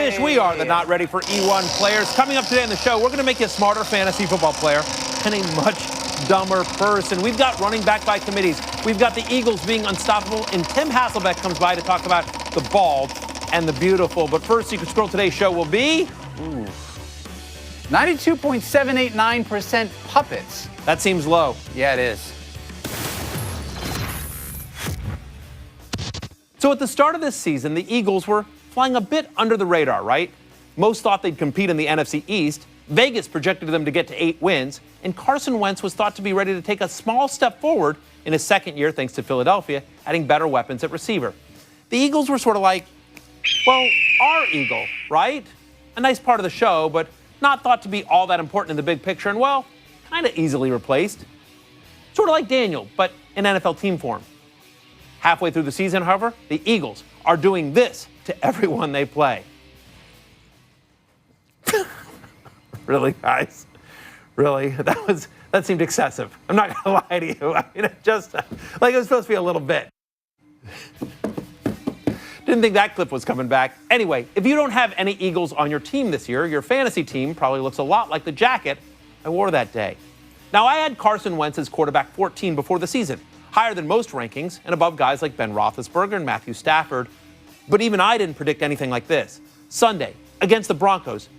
fish. We are the Not Ready for E1 players. Coming up today on the show, we're going to make you a smarter fantasy football player and a much dumber person. We've got running back by committees. We've got the Eagles being unstoppable, and Tim Hasselbeck comes by to talk about the bald and the beautiful. But first, Secret Squirrel today's show will be 92.789% puppets. That seems low. Yeah, it is. So at the start of this season, the Eagles were flying a bit under the radar, right? Most thought they'd compete in the NFC East. Vegas projected them to get to 8 wins, and Carson Wentz was thought to be ready to take a small step forward in his second year thanks to Philadelphia, adding better weapons at receiver. The Eagles were sort of like, well, our Eagle, right? A nice part of the show, but not thought to be all that important in the big picture, and well, kind of easily replaced. Sort of like Daniel, but in NFL team form. Halfway through the season, however, the Eagles are doing this to everyone they play. Really, guys? Really? That seemed excessive. I'm not going to lie to you. I mean, it just, like it was supposed to be a little bit. Didn't think that clip was coming back. Anyway, if you don't have any Eagles on your team this year, your fantasy team probably looks a lot like the jacket I wore that day. Now, I had Carson Wentz as quarterback 14 before the season, higher than most rankings and above guys like Ben Roethlisberger and Matthew Stafford. But even I didn't predict anything like this. Sunday, against the Broncos,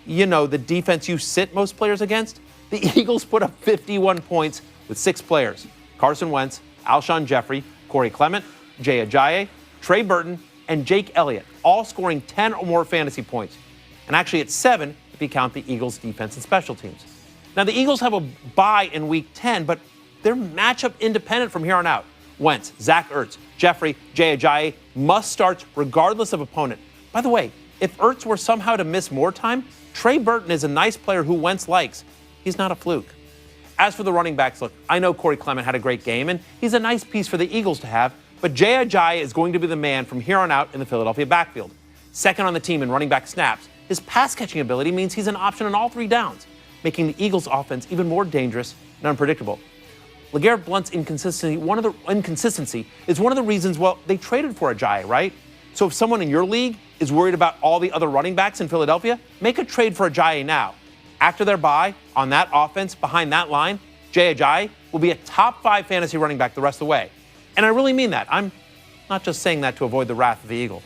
you know, the defense you sit most players against, the Eagles put up 51 points with 6 players. Carson Wentz, Alshon Jeffrey, Corey Clement, Jay Ajayi, Trey Burton, and Jake Elliott, all scoring 10 or more fantasy points. And actually it's 7 if you count the Eagles' defense and special teams. Now, the Eagles have a bye in Week 10, but they're matchup independent from here on out. Wentz, Zach Ertz, Jeffrey, Jay Ajayi must start regardless of opponent. By the way, if Ertz were somehow to miss more time, Trey Burton is a nice player who Wentz likes. He's not a fluke. As for the running backs, look, I know Corey Clement had a great game, and he's a nice piece for the Eagles to have, but Jay Ajayi is going to be the man from here on out in the Philadelphia backfield. Second on the team in running back snaps, his pass-catching ability means he's an option on all 3 downs, making the Eagles' offense even more dangerous and unpredictable. LeGarrette Blount's inconsistency is one of the reasons, well, they traded for Ajayi, right? So if someone in your league is worried about all the other running backs in Philadelphia, make a trade for Ajayi now. After their bye, on that offense, behind that line, Jay Ajayi will be a top 5 fantasy running back the rest of the way. And I really mean that. I'm not just saying that to avoid the wrath of the Eagle.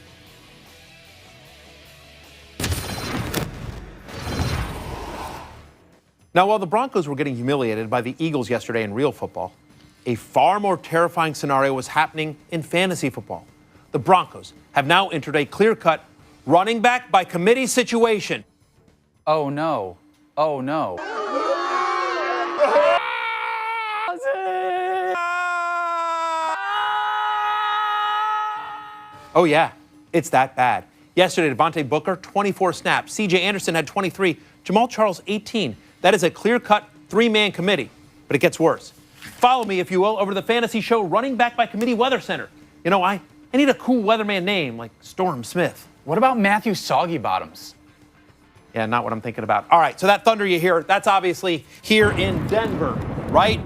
Now, while the Broncos were getting humiliated by the Eagles yesterday in real football, a far more terrifying scenario was happening in fantasy football. The Broncos have now entered a clear-cut running back by committee situation. Oh, no. Oh, no. Oh, yeah, it's that bad. Yesterday, Devontae Booker, 24 snaps. C.J. Anderson had 23. Jamal Charles, 18. That is a clear-cut 3-man committee, but it gets worse. Follow me, if you will, over to the fantasy show Running Back by Committee Weather Center. You know, I need a cool weatherman name like Storm Smith. What about Matthew Soggy Bottoms? Yeah, not what I'm thinking about. All right, so that thunder you hear, that's obviously here in Denver, right?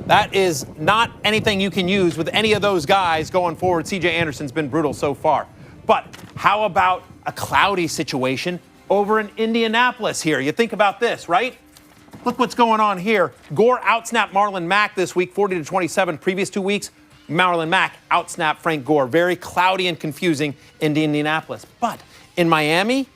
That is not anything you can use with any of those guys going forward. C.J. Anderson's been brutal so far. But how about a cloudy situation over in Indianapolis here? You think about this, right? Look what's going on here. Gore outsnapped Marlon Mack this week, 40-27. Previous 2 weeks, Marlon Mack outsnapped Frank Gore. Very cloudy and confusing in Indianapolis. But in Miami,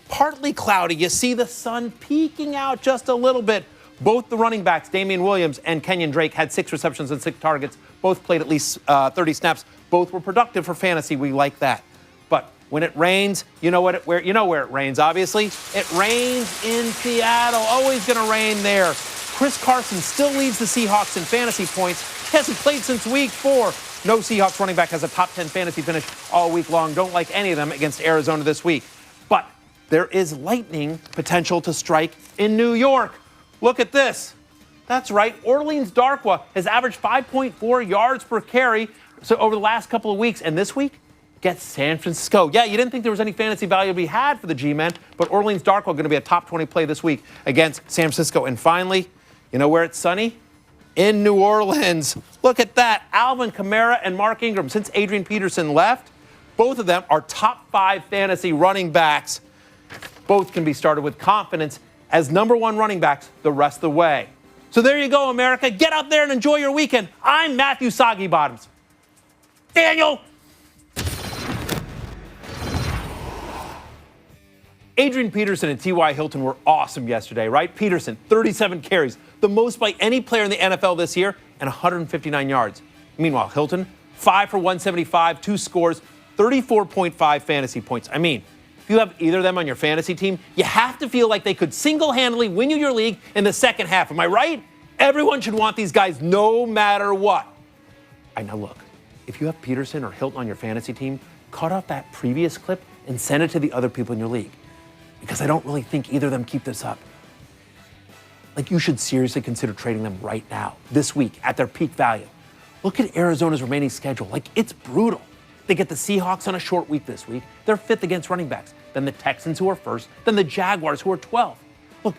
partly cloudy. You see the sun peeking out just a little bit. Both the running backs, Damian Williams and Kenyon Drake, had 6 receptions and 6 targets. Both played at least 30 snaps. Both were productive for fantasy. We like that. But when it rains, you know where it rains, obviously. It rains in Seattle. Always going to rain there. Chris Carson still leads the Seahawks in fantasy points. He hasn't played since week 4. No Seahawks running back has a top 10 fantasy finish all week long. Don't like any of them against Arizona this week. But there is lightning potential to strike in New York. Look at this. That's right. Orleans Darkwa has averaged 5.4 yards per carry over the last couple of weeks. And this week, gets San Francisco. Yeah, you didn't think there was any fantasy value to be had for the G-men, but Orleans Darkwa going to be a top 20 play this week against San Francisco. And finally, you know where it's sunny? In New Orleans. Look at that. Alvin Kamara and Mark Ingram. Since Adrian Peterson left, Both of them are top 5 fantasy running backs. Both can be started with confidence as number 1 running backs the rest of the way. So there you go, America. Get out there and enjoy your weekend. I'm Matthew Soggy Bottoms. Daniel! Adrian Peterson and T.Y. Hilton were awesome yesterday, right? Peterson, 37 carries, the most by any player in the NFL this year, and 159 yards. Meanwhile, Hilton, 5 for 175, 2 scores, 34.5 fantasy points. I mean, if you have either of them on your fantasy team, you have to feel like they could single-handedly win you your league in the second half. Am I right? Everyone should want these guys no matter what. Now look, if you have Peterson or Hilton on your fantasy team, cut off that previous clip and send it to the other people in your league. Because I don't really think either of them keep this up. Like, you should seriously consider trading them right now, this week, at their peak value. Look at Arizona's remaining schedule. Like, it's brutal. They get the Seahawks on a short week this week. They're 5th against running backs. Then the Texans, who are 1st. Then the Jaguars, who are 12th. Look,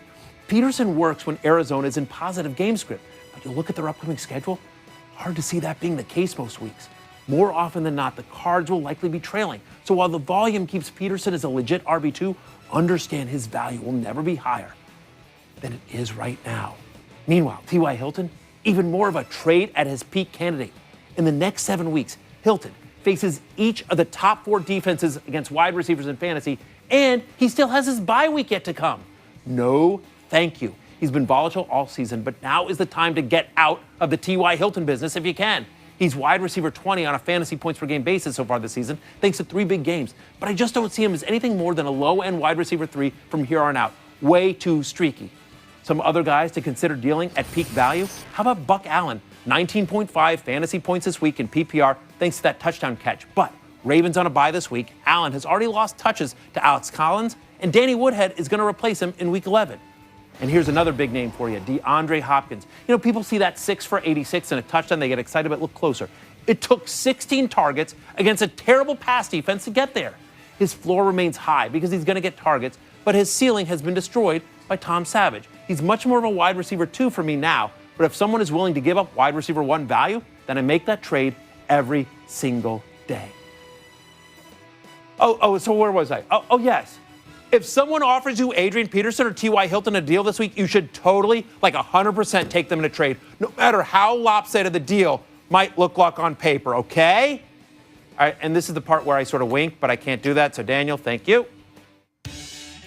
Peterson works when Arizona is in positive game script. But you look at their upcoming schedule, hard to see that being the case most weeks. More often than not, the Cards will likely be trailing. So while the volume keeps Peterson as a legit RB2, understand his value will never be higher than it is right now. Meanwhile, T.Y. Hilton, even more of a trade at his peak candidate. In the next 7 weeks, Hilton faces each of the top 4 defenses against wide receivers in fantasy, and he still has his bye week yet to come. No, thank you. He's been volatile all season, but now is the time to get out of the T.Y. Hilton business if you can. He's wide receiver 20 on a fantasy points per game basis so far this season, thanks to 3 big games. But I just don't see him as anything more than a low-end wide receiver 3 from here on out. Way too streaky. Some other guys to consider dealing at peak value? How about Buck Allen? 19.5 fantasy points this week in PPR, thanks to that touchdown catch. But Ravens on a bye this week. Allen has already lost touches to Alex Collins, and Danny Woodhead is going to replace him in week 11. And here's another big name for you, DeAndre Hopkins. You know, people see that 6 for 86 and a touchdown, they get excited, but look closer. It took 16 targets against a terrible pass defense to get there. His floor remains high because he's going to get targets, but his ceiling has been destroyed by Tom Savage. He's much more of a wide receiver 2 for me now, but if someone is willing to give up wide receiver 1 value, then I make that trade every single day. So where was I? Yes. If someone offers you Adrian Peterson or T.Y. Hilton a deal this week, you should totally, 100% take them in a trade, no matter how lopsided the deal might look like on paper, okay? All right, and this is the part where I sort of wink, but I can't do that, so Daniel, thank you.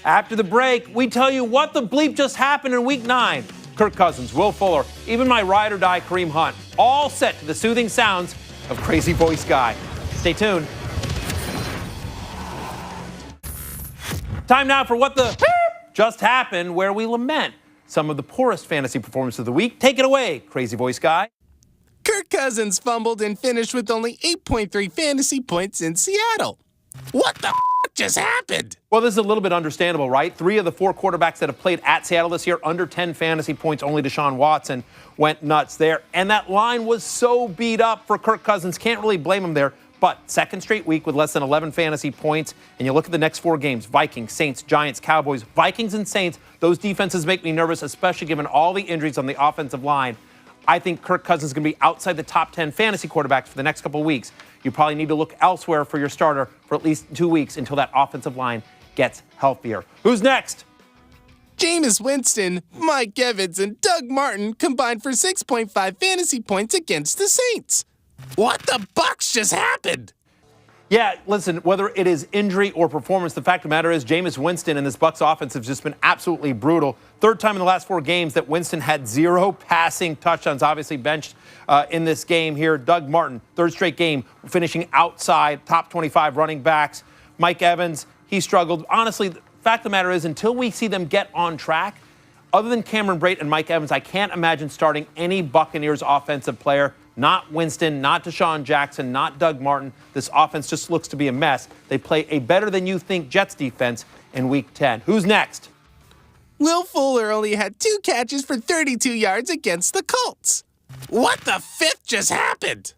After the break, we tell you what the bleep just happened in Week 9. Kirk Cousins, Will Fuller, even my ride or die Kareem Hunt, all set to the soothing sounds of Crazy Voice Guy. Stay tuned. Time now for what the just happened, where we lament some of the poorest fantasy performances of the week. Take it away, Crazy Voice Guy. Kirk Cousins fumbled and finished with only 8.3 fantasy points in Seattle. What the just happened? Well, this is a little bit understandable, right? 3 of the 4 quarterbacks that have played at Seattle this year, under 10 fantasy points. Only Deshaun Watson went nuts there. And that line was so beat up for Kirk Cousins. Can't really blame him there. But second straight week with less than 11 fantasy points, and you look at the next 4 games, Vikings, Saints, Giants, Cowboys, Vikings and Saints, those defenses make me nervous, especially given all the injuries on the offensive line. I think Kirk Cousins is going to be outside the top 10 fantasy quarterbacks for the next couple of weeks. You probably need to look elsewhere for your starter for at least 2 weeks until that offensive line gets healthier. Who's next? Jameis Winston, Mike Evans, and Doug Martin combined for 6.5 fantasy points against the Saints. What the Bucks just happened? Yeah, listen, whether it is injury or performance, the fact of the matter is Jameis Winston and this Bucs offense have just been absolutely brutal. 3rd time in the last 4 games that Winston had 0 passing touchdowns, obviously benched in this game here. Doug Martin, 3rd straight game, finishing outside top 25 running backs. Mike Evans, he struggled. Honestly, the fact of the matter is until we see them get on track, other than Cameron Brate and Mike Evans, I can't imagine starting any Buccaneers offensive player. Not Winston, not Deshaun Jackson, not Doug Martin. This offense just looks to be a mess. They play a better-than-you-think Jets defense in Week 10. Who's next? Will Fuller only had 2 catches for 32 yards against the Colts. What the fifth just happened?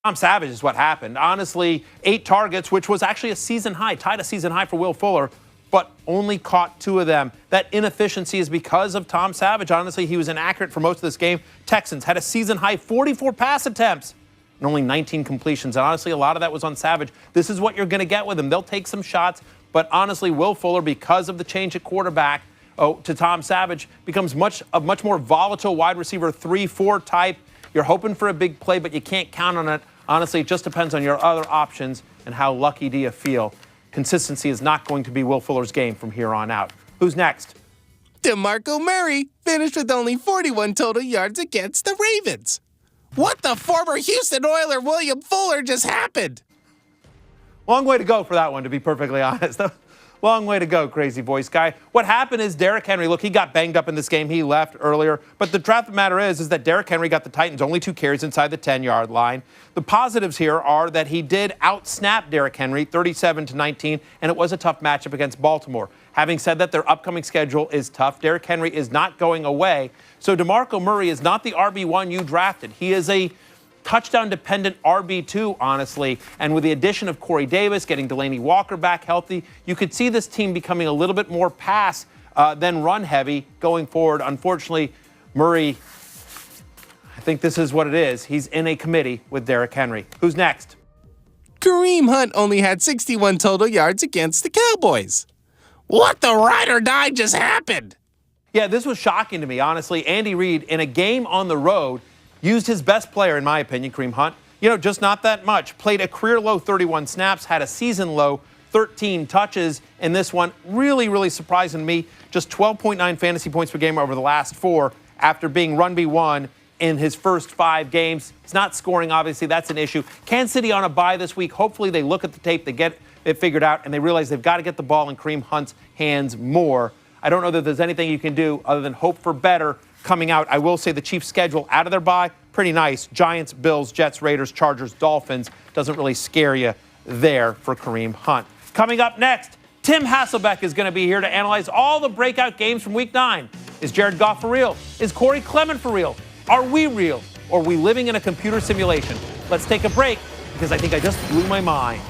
Tom Savage is what happened. Honestly, 8 targets, which was actually a season high, tied a season high for Will Fuller, but only caught 2 of them. That inefficiency is because of Tom Savage. Honestly, he was inaccurate for most of this game. Texans had a season high 44 pass attempts. and only 19 completions. And honestly, a lot of that was on Savage. This is what you're going to get with him. They'll take some shots, but honestly, Will Fuller, because of the change at quarterback to Tom Savage, becomes a much more volatile wide receiver 3-4 type. You're hoping for a big play, but you can't count on it. Honestly, it just depends on your other options and how lucky do you feel. Consistency is not going to be Will Fuller's game from here on out. Who's next? DeMarco Murray finished with only 41 total yards against the Ravens. What the former Houston Oiler William Fuller just happened? Long way to go for that one, to be perfectly honest. Long way to go, crazy voice guy. What happened is Derrick Henry, look, he got banged up in this game. He left earlier. But the truth of the matter is that Derrick Henry got the Titans only 2 carries inside the 10-yard line. The positives here are that he did out-snap Derrick Henry 37-19, and it was a tough matchup against Baltimore. Having said that, their upcoming schedule is tough. Derrick Henry is not going away. So DeMarco Murray is not the RB1 you drafted. He is a touchdown-dependent RB2, honestly. And with the addition of Corey Davis, getting Delanie Walker back healthy, you could see this team becoming a little bit more pass than run-heavy going forward. Unfortunately, Murray, I think this is what it is. He's in a committee with Derrick Henry. Who's next? Kareem Hunt only had 61 total yards against the Cowboys. What the ride or die just happened? Yeah, this was shocking to me, honestly. Andy Reid, in a game on the road, used his best player, in my opinion, Kareem Hunt. Just not that much. Played a career-low 31 snaps, had a season-low 13 touches in this one. Really, really surprising to me. Just 12.9 fantasy points per game over the last 4 after being run B1 in his first 5 games. He's not scoring, obviously. That's an issue. Kansas City on a bye this week. Hopefully they look at the tape, they get it figured out, and they realize they've got to get the ball in Kareem Hunt's hands more. I don't know that there's anything you can do other than hope for better coming out. I will say the Chiefs' schedule out of their bye, pretty nice. Giants, Bills, Jets, Raiders, Chargers, Dolphins. Doesn't really scare you there for Kareem Hunt. Coming up next, Tim Hasselbeck is going to be here to analyze all the breakout games from Week 9. Is Jared Goff for real? Is Corey Clement for real? Are we real? Or are we living in a computer simulation? Let's take a break because I think I just blew my mind.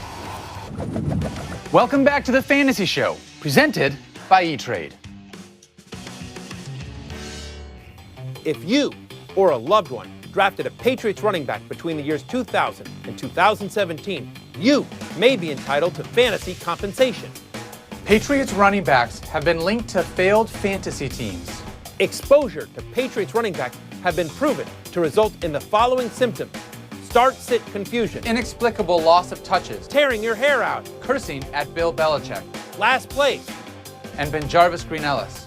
Welcome back to the Fantasy Show, presented by E-Trade. If you or a loved one drafted a Patriots running back between the years 2000 and 2017, you may be entitled to fantasy compensation. Patriots running backs have been linked to failed fantasy teams. Exposure to Patriots running backs have been proven to result in the following symptoms: start-sit confusion, Inexplicable loss of touches, tearing your hair out, cursing at Bill Belichick, last place. and Ben Jarvis Green Ellis.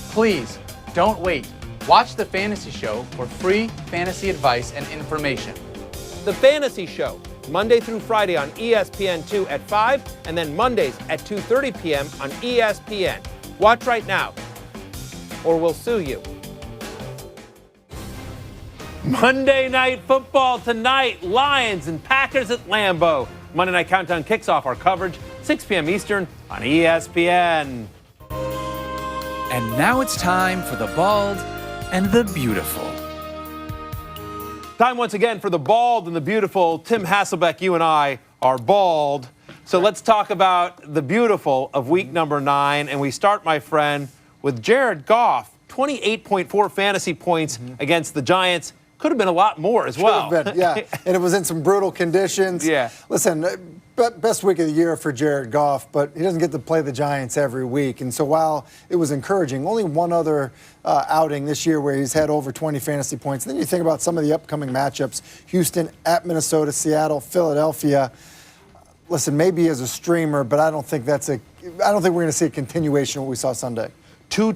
Please, don't wait. Watch The Fantasy Show for free fantasy advice and information. The Fantasy Show, Monday through Friday on ESPN2 at 5, and then Mondays at 2:30 p.m. on ESPN. Watch right now, or we'll sue you. Monday Night Football tonight, Lions and Packers at Lambeau. Monday Night Countdown kicks off our coverage, 6 p.m. Eastern on ESPN. And now it's time for the bald and the beautiful. Time once again for the bald and the beautiful. Tim Hasselbeck, you and I are bald. So let's talk about the beautiful of week number 9. And we start, my friend, with Jared Goff. 28.4 fantasy points against the Giants. Could have been a lot more as well. Could have been, yeah. And it was in some brutal conditions. Yeah. Listen, best week of the year for Jared Goff, but he doesn't get to play the Giants every week. And so while it was encouraging, only one other outing this year where he's had over 20 fantasy points. And then you think about some of the upcoming matchups: Houston at Minnesota, Seattle, Philadelphia. Listen, maybe as a streamer, but I don't think we're going to see a continuation of what we saw Sunday. 2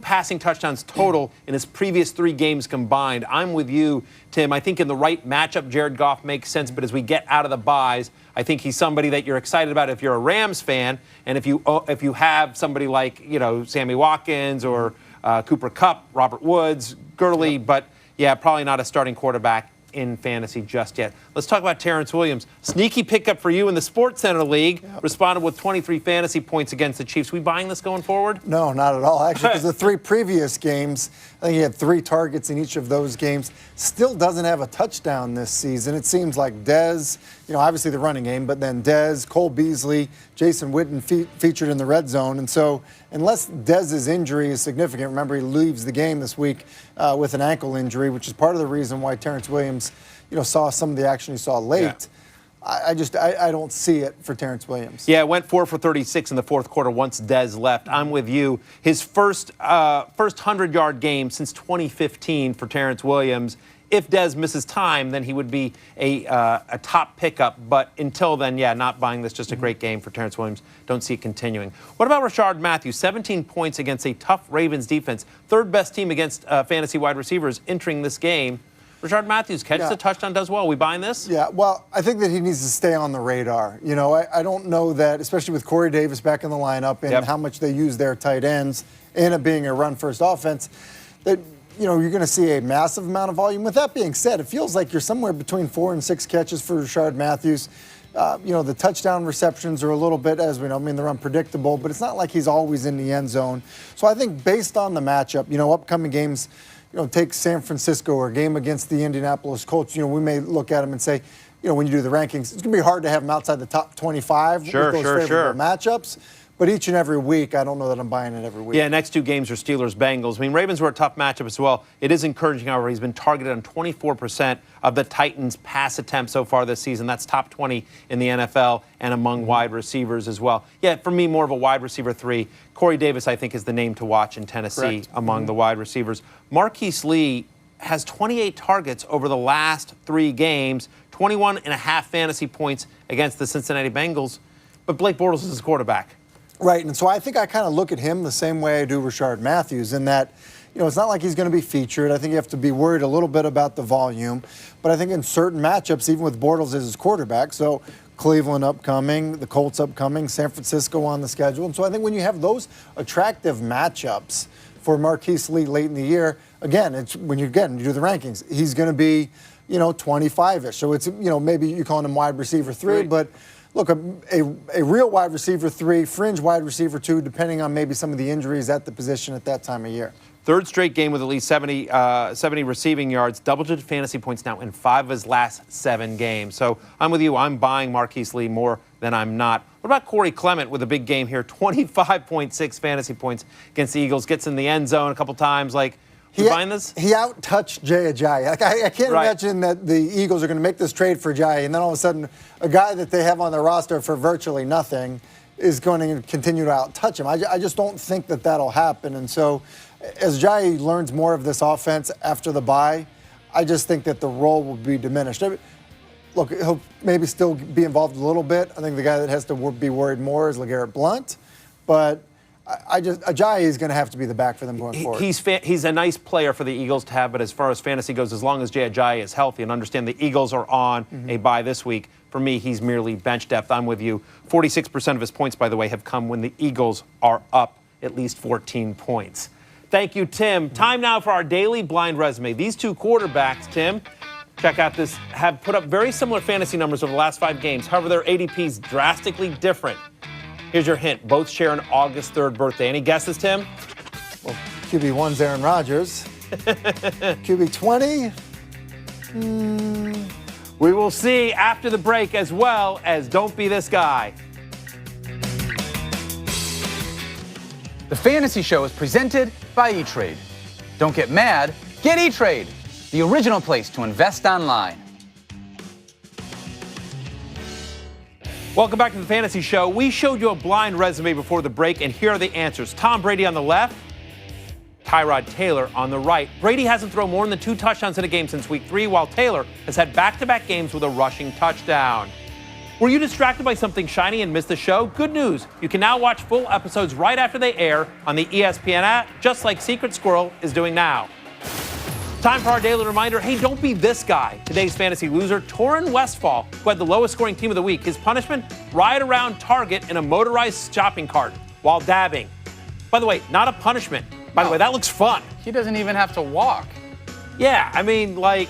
passing touchdowns total in his previous 3 games combined. I'm with you, Tim. I think in the right matchup, Jared Goff makes sense. But as we get out of the byes, I think he's somebody that you're excited about if you're a Rams fan, and if you have somebody like Sammy Watkins or Cooper Kupp, Robert Woods, Gurley. Yep. But yeah, probably not a starting quarterback in fantasy just yet. Let's talk about Terrence Williams. Sneaky pickup for you in the SportsCenter League. Yep. Responded with 23 fantasy points against the Chiefs. We buying this going forward? No, not at all. Actually, because the 3 previous games, I think he had 3 targets in each of those games. Still doesn't have a touchdown this season. It seems like Dez obviously the running game, but then Dez, Cole Beasley, Jason Witten featured in the red zone. And so unless Dez's injury is significant, remember he leaves the game this week with an ankle injury, which is part of the reason why Terrence Williams, saw some of the action he saw late. Yeah. I don't see it for Terrence Williams. Yeah, went 4 for 36 in the fourth quarter once Dez left. I'm with you. His first 100-yard game since 2015 for Terrence Williams. If Dez misses time, then he would be a top pickup. But until then, yeah, not buying this. Just a great game for Terrence Williams. Don't see it continuing. What about Rashard Matthews? 17 points against a tough Ravens defense. Third best team against fantasy wide receivers entering this game. Rashard Matthews catches a touchdown, does well. We buying this? Yeah, well, I think that he needs to stay on the radar. I don't know that, especially with Corey Davis back in the lineup and how much they use their tight ends and it being a run-first offense, that, you're going to see a massive amount of volume. With that being said, it feels like you're somewhere between 4 and 6 catches for Rashard Matthews. The touchdown receptions are a little bit, as we know, they're unpredictable, but it's not like he's always in the end zone. So I think based on the matchup, upcoming games, take San Francisco or a game against the Indianapolis Colts, we may look at them and say, when you do the rankings, it's going to be hard to have them outside the top 25 with those favorable matchups. But each and every week, I don't know that I'm buying it every week. Yeah, next 2 games are Steelers-Bengals. Ravens were a tough matchup as well. It is encouraging, however, he's been targeted on 24% of the Titans' pass attempts so far this season. That's top 20 in the NFL and among wide receivers as well. Yeah, for me, more of a wide receiver 3. Corey Davis, I think, is the name to watch in Tennessee among the wide receivers. Marquise Lee has 28 targets over the last 3 games, 21.5 fantasy points against the Cincinnati Bengals. But Blake Bortles is his quarterback. Right, and so I think I kind of look at him the same way I do Rashard Matthews in that, it's not like he's going to be featured. I think you have to be worried a little bit about the volume. But I think in certain matchups, even with Bortles as his quarterback, so Cleveland upcoming, the Colts upcoming, San Francisco on the schedule. And so I think when you have those attractive matchups for Marquise Lee late in the year, again, it's when you do the rankings, he's going to be, 25-ish. So it's, maybe you're calling him wide receiver 3, but look, a real wide receiver 3, fringe wide receiver 2, depending on maybe some of the injuries at the position at that time of year. Third straight game with at least 70 receiving yards, double-digit fantasy points now in 5 of his last 7 games. So I'm with you. I'm buying Marquise Lee more than I'm not. What about Corey Clement with a big game here? 25.6 fantasy points against the Eagles. Gets in the end zone a couple times. You buying this? He out-touched Jay Ajayi. I can't imagine that the Eagles are going to make this trade for Ajayi, and then all of a sudden a guy that they have on their roster for virtually nothing is going to continue to out-touch him. I just don't think that that'll happen. And so as Ajayi learns more of this offense after the bye, I just think that the role will be diminished. Look, he'll maybe still be involved a little bit. I think the guy that has to be worried more is LeGarrette Blount. But Ajayi is going to have to be the back for them going forward. He's a nice player for the Eagles to have, but as far as fantasy goes, as long as Jay Ajayi is healthy and understand the Eagles are on a bye this week, for me, he's merely bench depth. I'm with you. 46% of his points, by the way, have come when the Eagles are up at least 14 points. Thank you, Tim. Time now for our daily blind resume. These 2 quarterbacks, Tim, check out this, have put up very similar fantasy numbers over the last 5 games. However, their ADP's drastically different. Here's your hint. Both share an August 3rd birthday. Any guesses, Tim? Well, QB1's Aaron Rodgers. QB20? We will see after the break, as well as Don't Be This Guy. The Fantasy Show is presented by E-Trade. Don't get mad, get E-Trade, the original place to invest online. Welcome back to the Fantasy Show. We showed you a blind resume before the break, and here are the answers. Tom Brady on the left, Tyrod Taylor on the right. Brady hasn't thrown more than 2 touchdowns in a game since week 3, while Taylor has had back-to-back games with a rushing touchdown. Were you distracted by something shiny and missed the show? Good news. You can now watch full episodes right after they air on the ESPN app, just like Secret Squirrel is doing now. Time for our daily reminder. Hey, don't be this guy. Today's fantasy loser, Torrin Westfall, who had the lowest scoring team of the week. His punishment, ride around Target in a motorized shopping cart while dabbing. By the way, not a punishment. By the way, that looks fun. He doesn't even have to walk. Yeah, I mean, like,